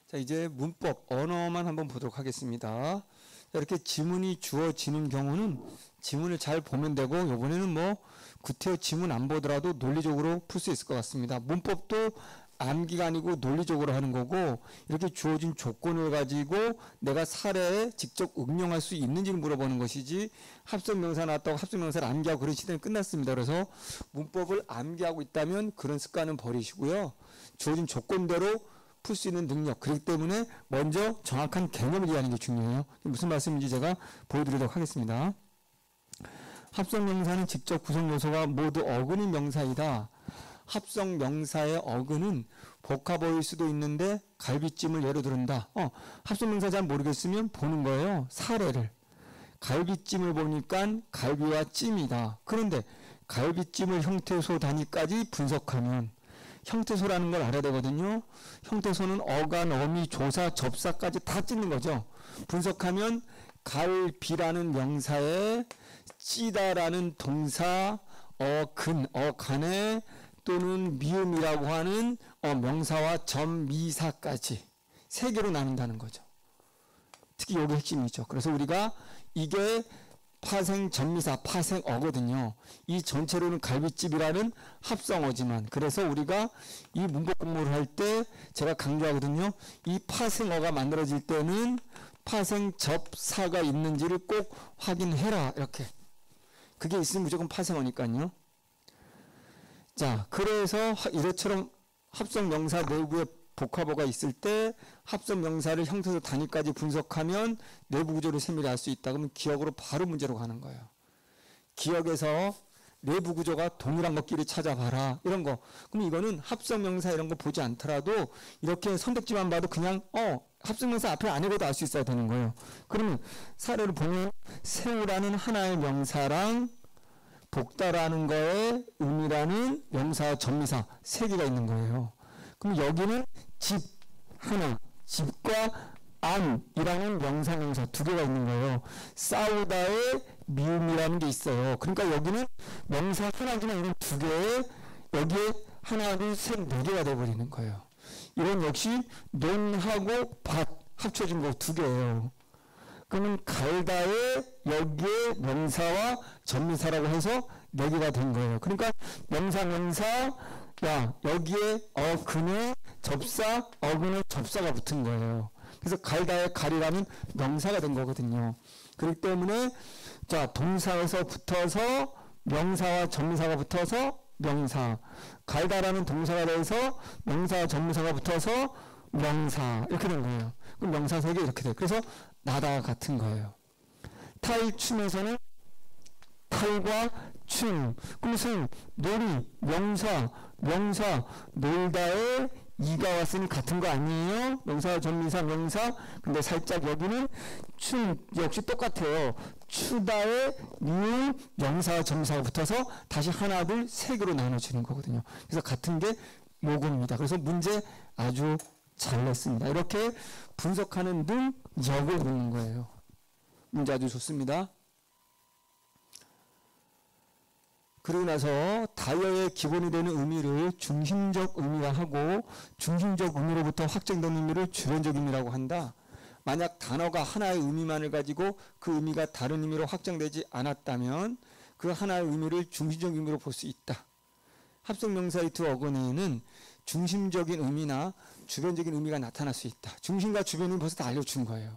자, 이제 문법, 언어만 한번 보도록 하겠습니다. 자, 이렇게 지문이 주어지는 경우는 지문을 잘 보면 되고, 이번에는 뭐 구태여 지문 안 보더라도 논리적으로 풀 수 있을 것 같습니다. 문법도 암기가 아니고 논리적으로 하는 거고, 이렇게 주어진 조건을 가지고 내가 사례에 직접 응용할 수 있는지를 물어보는 것이지, 합성명사 나왔다고 합성명사를 암기하고 그런 시대는 끝났습니다. 그래서 문법을 암기하고 있다면 그런 습관은 버리시고요. 주어진 조건대로 풀 수 있는 능력, 그렇기 때문에 먼저 정확한 개념을 이해하는 게 중요해요. 무슨 말씀인지 제가 보여드리도록 하겠습니다. 합성명사는 직접 구성 요소가 모두 어근인 명사이다. 합성명사의 어근은 복합어일 수도 있는데 갈비찜을 예로 들은다. 합성명사 잘 모르겠으면 보는 거예요. 사례를. 갈비찜을 보니까 갈비와 찜이다. 그런데 갈비찜을 형태소 단위까지 분석하면, 형태소라는 걸 알아야 되거든요. 형태소는 어간, 어미, 조사, 접사까지 다 찍는 거죠. 분석하면 갈비라는 명사에 찌다라는 동사, 어간에 또는 미음이라고 하는 명사와 전미사까지 세 개로 나눈다는 거죠. 특히 이게 핵심이죠. 그래서 우리가 이게 파생 전미사, 파생어거든요. 이 전체로는 갈비집이라는 합성어지만, 그래서 우리가 이 문법 공부를 할 때 제가 강조하거든요. 이 파생어가 만들어질 때는 파생 접사가 있는지를 꼭 확인해라. 이렇게. 그게 있으면 무조건 파생어니까요. 자, 그래서 이것처럼 합성명사 내부에 복합어가 있을 때 합성명사를 형태소 단위까지 분석하면 내부 구조를 세밀히 알 수 있다. 그러면 기억으로 바로 문제로 가는 거예요. 기억에서 내부 구조가 동일한 것끼리 찾아봐라. 이런 거. 그럼 이거는 합성명사 이런 거 보지 않더라도 이렇게 선택지만 봐도 그냥 합성명사 앞에 안 읽어도 알 수 있어야 되는 거예요. 그러면 사례를 보면 새우라는 하나의 명사랑 볶다라는 거에 음이라는 명사와 전미사 세 개가 있는 거예요. 그럼 여기는 집 하나, 집과 안이라는 명사명사 두 개가 있는 거예요. 싸우다에 미음이라는 게 있어요. 그러니까 여기는 명사 하나지만 이런 두 개에 여기에 하나, 둘, 셋, 네 개가 돼버리는 거예요. 이건 역시 논하고 밭 합쳐진 거 두 개예요. 그러면 갈다에 여기에 명사와 전미사라고 해서 네 개가 된 거예요. 그러니까 명사 여기에 어근에 접사, 어근에 접사가 붙은 거예요. 그래서 갈다에 갈이라는 명사가 된 거거든요. 그렇기 때문에 자, 동사에서 붙어서 명사와 전미사가 붙어서 명사, 갈다라는 동사가 돼서 명사와 전미사가 붙어서 명사, 이렇게 된 거예요. 그럼 명사 세 개 이렇게 돼요. 그래서 나다가 같은 거예요. 탈춤에서는 탈과 춤, 그것은 놀이, 명사, 놀다에 이가 왔으니 같은 거 아니에요? 명사, 전미사, 명사. 근데 살짝 여기는 춤 역시 똑같아요. 추다에 미음, 명사와 전미사가 붙어서 다시 하나, 둘, 세 개로 나눠지는 거거든요. 그래서 같은 게 요겁니다. 그래서 문제 아주 잘 냈습니다. 이렇게 분석하는 능력을 묻는 거예요. 문제 아주 좋습니다. 그러고 나서 다여의 기본이 되는 의미를 중심적 의미라 하고, 중심적 의미로부터 확정된 의미를 주변적 의미라고 한다. 만약 단어가 하나의 의미만을 가지고 그 의미가 다른 의미로 확정되지 않았다면 그 하나의 의미를 중심적 의미로 볼 수 있다. 합성명사의 두 어근에는 중심적인 의미나 주변적인 의미가 나타날 수 있다. 중심과 주변은 벌써 다 알려준 거예요.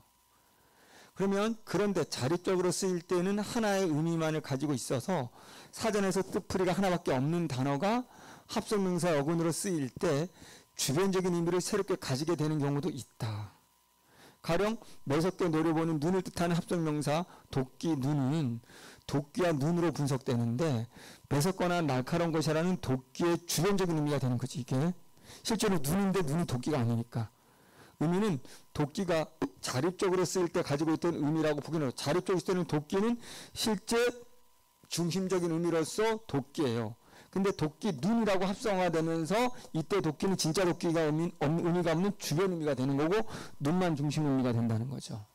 그러면 그런데 자립적으로 쓰일 때는 하나의 의미만을 가지고 있어서 사전에서 뜻풀이가 하나밖에 없는 단어가 합성명사 어근으로 쓰일 때 주변적인 의미를 새롭게 가지게 되는 경우도 있다. 가령 매섭게 노려보는 눈을 뜻하는 합성명사 도끼, 눈은 도끼와 눈으로 분석되는데 매섭거나 날카로운 것이라는 도끼의 주변적인 의미가 되는 거지. 이게 실제로 눈인데 눈이 도끼가 아니니까. 의미는 도끼가 자립적으로 쓰일 때 가지고 있던 의미라고 보기는 어려워요. 자립적으로 쓸 때는 도끼는 실제 중심적인 의미로서 도끼예요. 근데 도끼 눈이라고 합성화되면서 이때 도끼는 진짜 도끼가 의미가 없는 주변 의미가 되는 거고, 눈만 중심 의미가 된다는 거죠.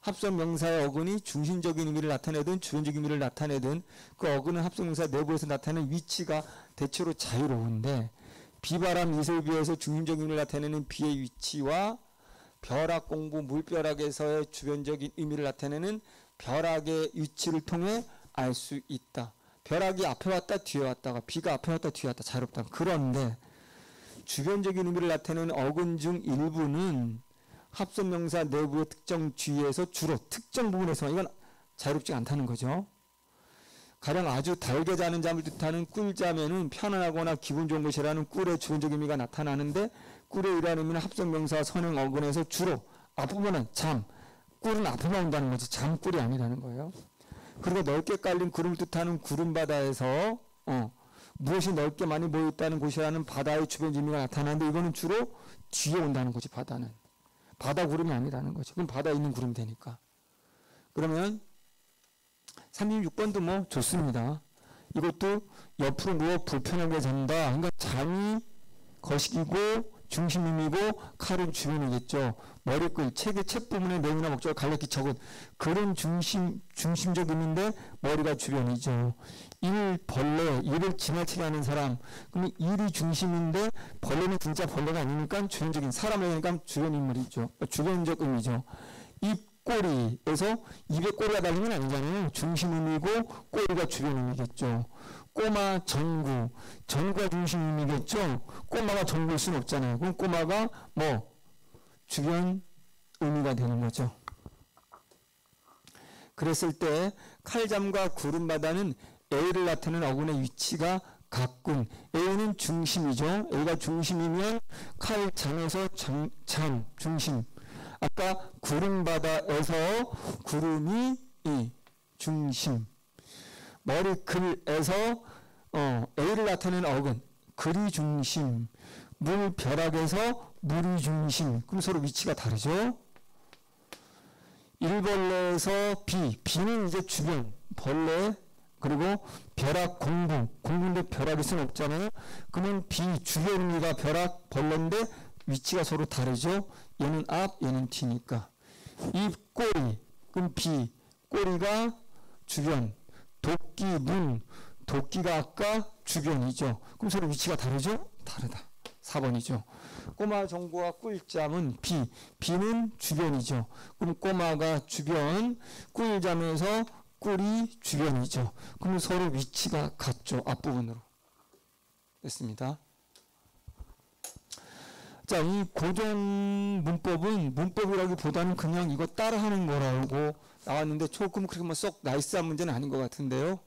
합성명사의 어근이 중심적인 의미를 나타내든 주변적인 의미를 나타내든 그 어근은 합성명사 내부에서 나타내는 위치가 대체로 자유로운데, 비바람, 이슬에 비해서 중심적인 의미를 나타내는 비의 위치와 벼락 공부, 물벼락에서의 주변적인 의미를 나타내는 벼락의 위치를 통해 알 수 있다. 벼락이 앞에 왔다 뒤에 왔다가 비가 앞에 왔다 뒤에 왔다 자유롭다. 그런데 주변적인 의미를 나타내는 어근 중 일부는 합성명사 내부의 특정 주의에서 주로 특정 부분에서 이건 자유롭지 않다는 거죠. 가령 아주 달게 자는 잠을 뜻하는 꿀잠에는 편안하거나 기분 좋은 것이라는 꿀의 주변적 의미가 나타나는데 꿀의 이러한 의미는 합성명사 선행 어근에서 주로 앞부분은 잠, 꿀은 앞에만 온다는 거지 잠꿀이 아니라는 거예요. 그리고 넓게 깔린 구름을 뜻하는 구름바다에서 무엇이 넓게 많이 모여있다는 곳이라는 바다의 주변 의미가 나타나는데 이거는 주로 뒤에 온다는 거지 바다는. 바다 구름이 아니라는 거지. 그럼 바다에 있는 구름이 되니까. 그러면 36번도 뭐 좋습니다. 이것도 옆으로 누워 불편하게 잔다. 그러니까 잠이 거식이고 중심이고 칼은 주변이겠죠. 머리끌, 책의 책 부분의 내용이나 목적을 간략히 적은 그런 중심적 의미인데 머리가 주변이죠. 일, 벌레, 일을 지나치게 하는 사람. 그러면 일이 중심인데 벌레는 진짜 벌레가 아니니까 주변적인 사람이니까 주변 인물이죠. 주변적 의미죠. 입, 꼬리에서 입에 꼬리가 달린 건 아니잖아요. 중심 의미고 꼬리가 주변 의미겠죠. 꼬마, 전구, 전구가 중심 의미겠죠. 꼬마가 전구일 수는 없잖아요. 그럼 꼬마가 뭐 주변 의미가 되는 거죠. 그랬을 때 칼잠과 구름바다는 A를 나타내는 어근의 위치가 같군. A는 중심이죠. A가 중심이면 칼잠에서 잠, 중심. 아까 구름바다에서 구름이 중심. 머리글에서 A를 나타내는 어근, 글이 중심. 물벼락에서 물이 중심. 그럼 서로 위치가 다르죠. 일벌레에서 비는 이제 주변, 벌레, 그리고 벼락, 공부인데 벼락일 수는 없잖아요. 그러면 비, 주변 의미가 벼락, 벌레인데 위치가 서로 다르죠. 얘는 앞, 얘는 뒤니까. 입, 꼬리, 그럼 비, 꼬리가 주변, 도끼, 눈, 도끼가 아까 주변이죠. 그럼 서로 위치가 다르죠? 다르다. 4번이죠. 꼬마 정보와 꿀잠은 비는 주변이죠. 그럼 꼬마가 주변, 꿀잠에서 꿀이 주변이죠. 그럼 서로 위치가 같죠. 앞부분으로. 됐습니다. 자, 이 고정 문법은 문법이라기보다는 그냥 이거 따라하는 거라고 나왔는데 조금 그렇게 뭐 썩 나이스한 문제는 아닌 것 같은데요.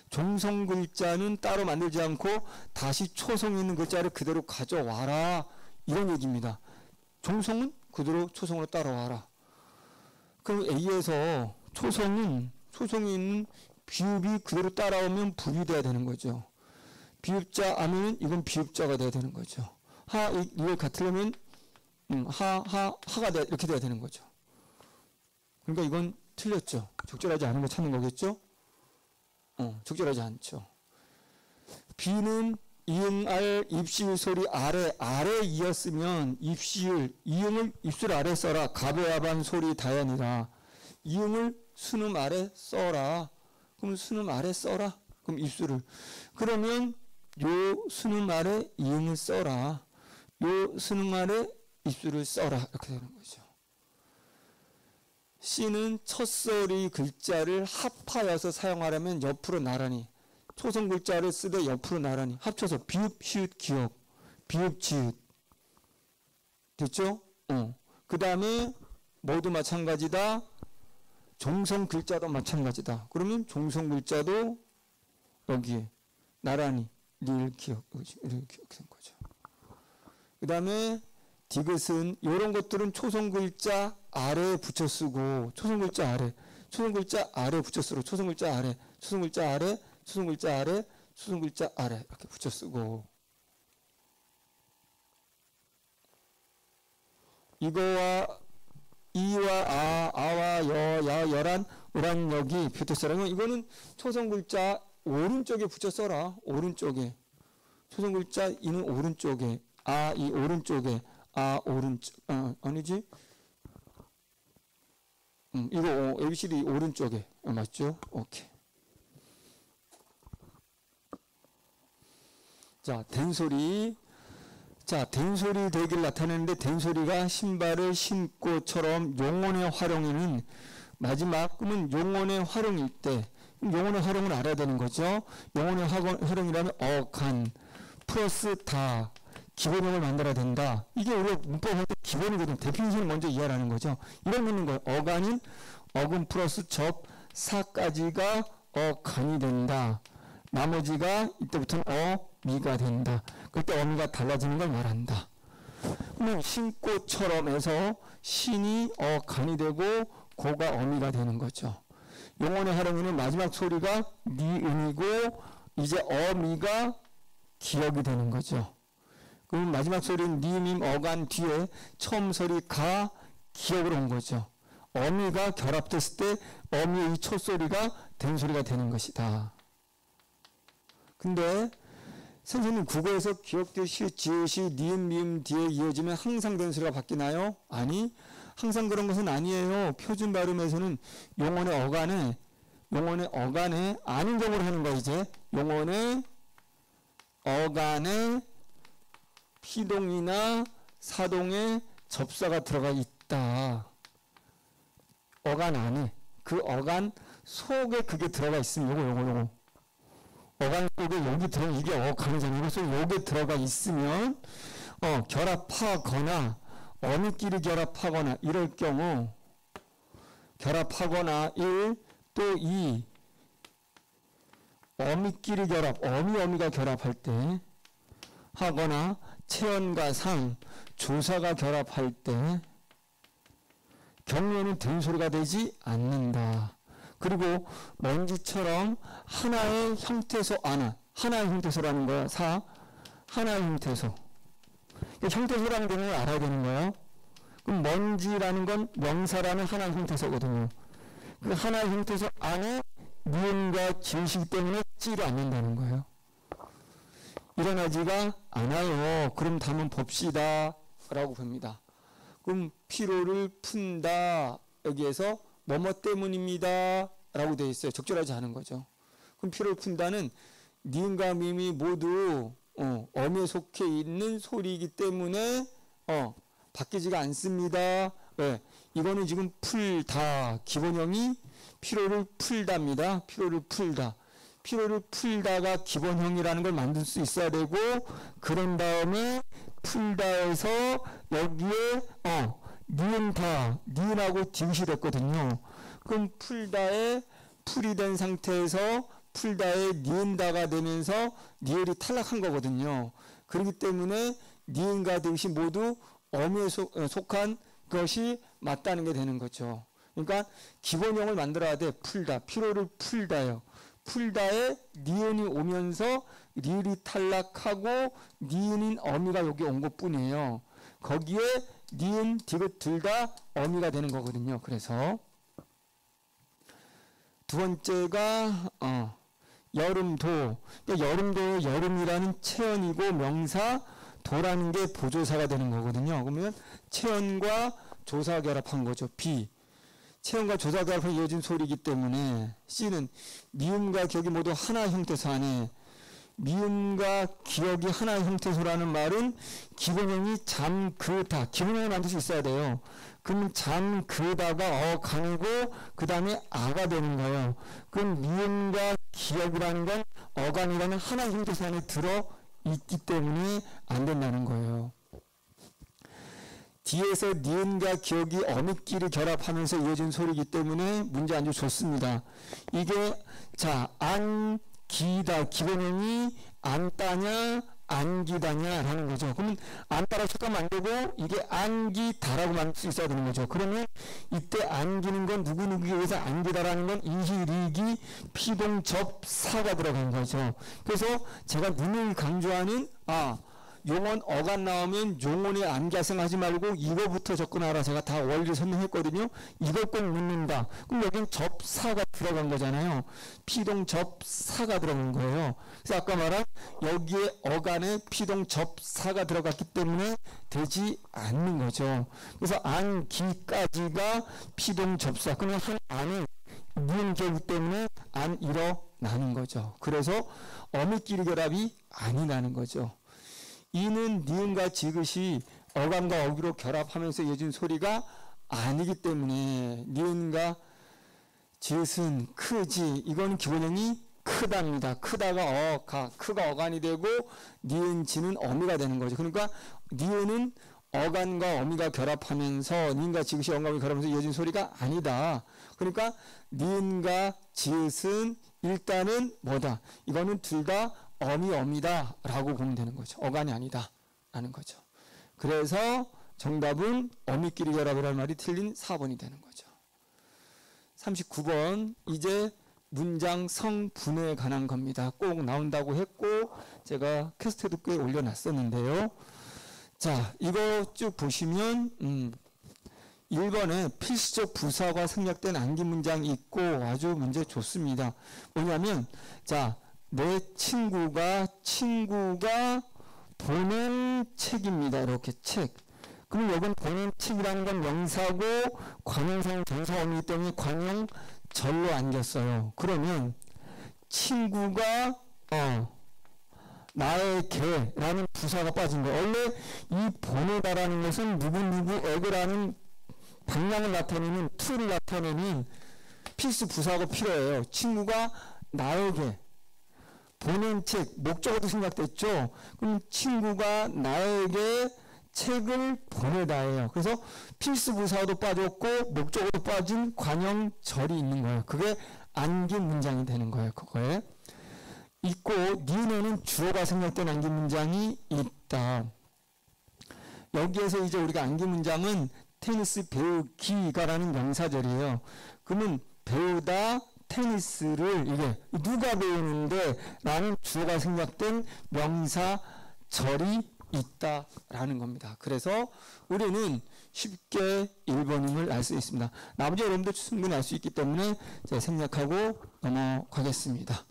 종성 글자는 따로 만들지 않고 다시 초성에 있는 글자를 그대로 가져와라. 이런 얘기입니다. 종성은 그대로 초성으로 따라와라. 그럼 A에서 초성에 있는 비읍이 그대로 따라오면 부비 돼야 되는 거죠. 비읍자 아면 이건 비읍자가 돼야 되는 거죠. 이걸 같으려면 하가 돼, 이렇게 돼야 되는 거죠. 그러니까 이건 틀렸죠. 적절하지 않은 거 찾는 거겠죠? 적절하지 않죠. 비는 이응알 입시울 소리 아래 이었으면 이응을 입술 아래 써라. 가베아반 소리 다연이라. 이응을 순음 아래 써라. 그럼 순음 아래 써라. 그럼 입술을. 그러면 요 순음 아래 이응을 써라. 요 순음 아래 입술을 써라. 이렇게 되는 거죠. C는 첫소리 글자를 합하여서 사용하려면 옆으로 나란히, 초성 글자를 쓰되 옆으로 나란히 합쳐서 비읍, 시읒, 기역, 비읍, 지읒. 됐죠? 그 다음에 모두 마찬가지다. 종성 글자도 마찬가지다. 그러면 종성 글자도 여기에 나란히 리을, 기역, 이렇게 된 거죠. 그 다음에 디귿은 이런 것들은 초성 글자 아래에 붙여 쓰고 초성 글자 아래 붙여 쓰고 초성 글자 아래 이렇게 붙여 쓰고 이거와 이와 아와 여란 으란 여기 붙여 써라. 이거는 초성 글자 오른쪽에 붙여 써라. 오른쪽에 초성 글자 이는 오른쪽에 이 오른쪽에 오른쪽 아니지? 이거 ABCD 오른쪽에 맞죠? 오케이. 자, 된소리 자, 된소리 되기를 나타내는데 된소리가 신발을 신고처럼 용언의 활용에는 마지막은 용언의 활용일 때 용언의 활용을 알아야 되는 거죠. 용언의 활용이라면 어간 플러스 다 기본형을 만들어야 된다. 이게 우리가 문법할 때 기본이거든. 데피니션을 먼저 이해하라는 거죠. 이런 거 있는 거예요. 어간인 어근 플러스 접 사까지가 어간이 된다. 나머지가 이때부터는 어미가 된다. 그때 어미가 달라지는 걸 말한다. 그러면 신고처럼해서 신이 어간이 되고 고가 어미가 되는 거죠. 용언의 활용에는 마지막 소리가 니은이고 이제 어미가 기억이 되는 거죠. 그럼 마지막 소리는 니임 어간 뒤에 처음 소리 가 기억으로 온 거죠. 어미가 결합됐을 때 어미의 이 첫소리가 된소리가 되는 것이다. 근데 선생님 국어에서 기억되시 지읒이 니은 미음 뒤에 이어지면 항상 된소리가 바뀌나요? 아니, 항상 그런 것은 아니에요. 표준 발음에서는 용언의 어간에 아닌 경우를 하는 거야. 이제 용언의 어간에 피동이나 사동에 접사가 들어가 있다. 어간 안에 그 어간 속에 그게 들어가 있으면 요거 어간 속에 여기 들어 이게 어간이잖아요. 그래서 여기 들어가 있으면 결합하거나 어미끼리 결합하거나 이럴 경우 결합하거나 1 또 2 어미끼리 결합 어미가 결합할 때 하거나 체언과 상 조사가 결합할 때 경우에는 된소리가 되지 않는다. 그리고 먼지처럼 하나의 형태소 하나의 형태소라는 거야. 하나의 형태소. 형태소라는 걸 알아야 되는 거예요. 그럼 먼지라는 건 명사라는 하나의 형태소거든요. 그 하나의 형태소 안에 니은과 지읒이기 때문에 찌를 않는다는 거예요. 일어나지가 않아요. 그럼 다음은 봅시다 라고 봅니다. 그럼 피로를 푼다 여기에서 뭐뭐 때문입니다 라고 되어 있어요. 적절하지 않은 거죠. 그럼 피로를 푼다는 니은과 미음이 모두 어미에 속해 있는 소리이기 때문에 바뀌지가 않습니다. 네. 이거는 지금 풀다 기본형이 피로를 풀다입니다. 피로를 풀다가 기본형이라는 걸 만들 수 있어야 되고 그런 다음에 풀다에서 여기에 니은하고 디귿이 됐거든요. 그럼 풀다에 풀이 된 상태에서 풀다에 니은다가 되면서 니을이 탈락한 거거든요. 그렇기 때문에 니은과 디귿이 모두 어미에 속한 것이 맞다는 게 되는 거죠. 그러니까 기본형을 만들어야 돼. 풀다. 피로를 풀다요. 풀다에 니은이 오면서 니을이 탈락하고 니은인 어미가 여기 온 것 뿐이에요. 거기에 니은, 디귿 둘 다 어미가 되는 거거든요. 그래서 두 번째가 여름도. 여름도의 여름이라는 체언이고 명사 도라는 게 보조사가 되는 거거든요. 그러면 체언과 조사 결합한 거죠. 비. 체언과 조사 결합으로 이어진 소리이기 때문에 C는 미음과 기억이 모두 하나의 형태소 안에 미음과 기억이 하나의 형태소라는 말은 기본형이 잠그다. 기본형을 만들 수 있어야 돼요. 그럼 잠그다가 어간이고 그 다음에 아가 되는 거예요. 그럼 미음과 기억이라는 건 어간이라는 하나의 형태소 안에 들어 있기 때문에 안 된다는 거예요. 뒤에서 니은과 기억이 어미끼리 결합하면서 이어진 소리이기 때문에 문제 아주 좋습니다. 이게 안기다 기본형이 안따냐 안기다냐 라는 거죠. 그러면 안따라 척하면 안 되고 이게 안기다라고 만들 수 있어야 되는 거죠. 그러면 이때 안기는 건 누구누구에 의해서 안기다라는 건 이희리기 피동접사가 들어간 거죠. 그래서 제가 눈을 강조하는 용언 어간 나오면 용언에 안기하생하지 말고 이거부터 접근하라. 제가 다 원리를 설명했거든요. 이걸 꼭 묻는다. 그럼 여긴 접사가 들어간 거잖아요. 피동 접사가 들어간 거예요. 그래서 아까 말한 여기에 어간에 피동 접사가 들어갔기 때문에 되지 않는 거죠. 그래서 안기까지가 피동 접사. 그러면 한 안은 니은기이기 때문에 안 일어나는 거죠. 그래서 어미끼리 결합이 아니라는 거죠. 이는 니은과 지읒이 어감과 어기로 결합하면서 이어진 소리가 아니기 때문에 니은과 지읒은 크지. 이거는 기본형이 크다입니다. 크다가 크가 어간이 되고 니은 지는 어미가 되는 거죠. 그러니까 니은은 어간과 어미가 결합하면서 니은과 지읒이 어감이 결합하면서 이어진 소리가 아니다. 그러니까 니은과 지읒은 일단은 뭐다? 이거는 둘 다 어미다 라고 보면 되는 거죠. 어간이 아니다 라는 거죠. 그래서 정답은 어미끼리 결합이라는 말이 틀린 4번이 되는 거죠. 39번 이제 문장 성분해에 관한 겁니다. 꼭 나온다고 했고 제가 퀘스트에도 꽤 올려놨었는데요. 자, 이거 쭉 보시면 1번에 필수적 부사가 생략된 암기 문장이 있고 아주 문제 좋습니다. 뭐냐면 자, 내 친구가 보낸 책입니다. 이렇게 책. 그럼 여기는 보낸 책이라는 건 명사고 관형상 동사어이기 때문에 관형 절로 안겼어요. 그러면 친구가 나에게라는 부사가 빠진 거예요. 원래 이 보내다라는 것은 누구에게라는 방향을 나타내는 to를 나타내는 필수 부사가 필요해요. 친구가 나에게 보낸 책, 목적어도 생략됐죠. 그럼 친구가 나에게 책을 보내다예요. 그래서 필수 부사도 빠졌고 목적어도 빠진 관형절이 있는 거예요. 그게 안긴 문장이 되는 거예요. 그거에 있고 니은에는 주어가 생략된 안긴 문장이 있다. 여기에서 이제 우리가 안긴 문장은 테니스 배우기가라는 명사절이에요. 그러면 배우다 테니스를 이게 누가 배우는데 라는 주어가 생략된 명사절이 있다라는 겁니다. 그래서 우리는 쉽게 1번임을 알 수 있습니다. 나머지 여러분도 충분히 알 수 있기 때문에 제가 생략하고 넘어가겠습니다.